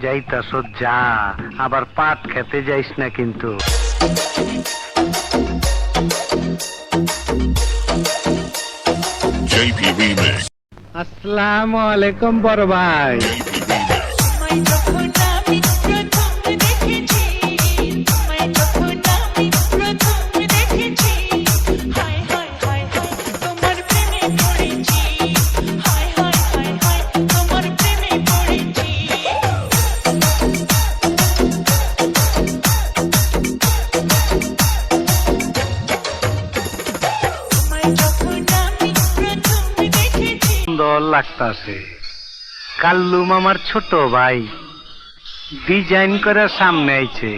যাইতাছ যা, আবার পাট খেতে যাইস না কিন্তু। আসসালামু আলাইকুম বড় ভাই। সুন্দর লাগতাছে। কাল্লু মামার ছোট ভাই ডিজাইন করে সামনে আইছে।